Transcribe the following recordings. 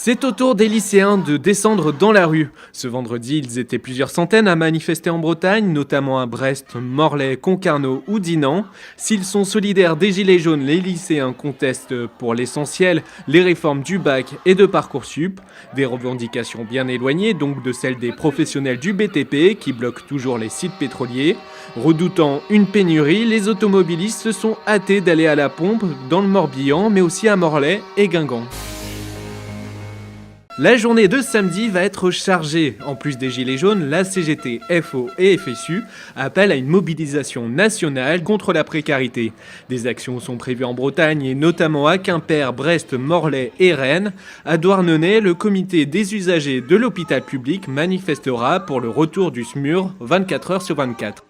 C'est au tour des lycéens de descendre dans la rue. Ce vendredi, ils étaient plusieurs centaines à manifester en Bretagne, notamment à Brest, Morlaix, Concarneau ou Dinan. S'ils sont solidaires des Gilets jaunes, les lycéens contestent pour l'essentiel les réformes du bac et de Parcoursup. Des revendications bien éloignées donc de celles des professionnels du BTP qui bloquent toujours les sites pétroliers. Redoutant une pénurie, les automobilistes se sont hâtés d'aller à la pompe dans le Morbihan, mais aussi à Morlaix et Guingamp. La journée de samedi va être chargée. En plus des Gilets jaunes, la CGT, FO et FSU appellent à une mobilisation nationale contre la précarité. Des actions sont prévues en Bretagne et notamment à Quimper, Brest, Morlaix et Rennes. À Douarnenez, le comité des usagers de l'hôpital public manifestera pour le retour du SMUR 24 heures sur 24.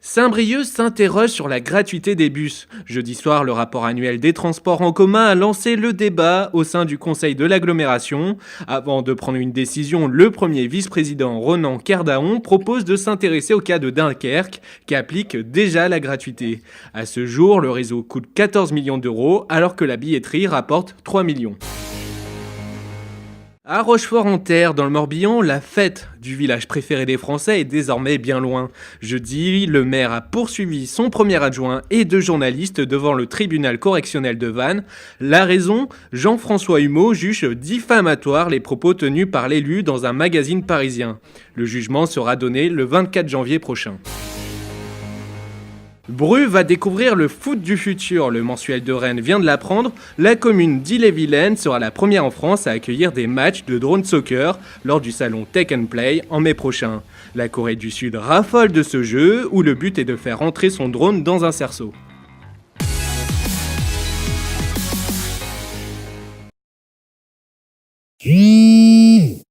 Saint-Brieuc s'interroge sur la gratuité des bus. Jeudi soir, le rapport annuel des transports en commun a lancé le débat au sein du conseil de l'agglomération. Avant de prendre une décision, le premier vice-président Ronan Kerdaon propose de s'intéresser au cas de Dunkerque, qui applique déjà la gratuité. À ce jour, le réseau coûte 14 millions d'euros, alors que la billetterie rapporte 3 millions. À Rochefort-en-Terre, dans le Morbihan, la fête du village préféré des Français est désormais bien loin. Jeudi, le maire a poursuivi son premier adjoint et 2 journalistes devant le tribunal correctionnel de Vannes. La raison, Jean-François Humeau juge diffamatoires les propos tenus par l'élu dans un magazine parisien. Le jugement sera donné le 24 janvier prochain. Bru va découvrir le foot du futur. Le mensuel de Rennes vient de l'apprendre. La commune d'Ille-et-Vilaine sera la première en France à accueillir des matchs de drone soccer lors du salon Tech & Play en mai prochain. La Corée du Sud raffole de ce jeu où le but est de faire rentrer son drone dans un cerceau.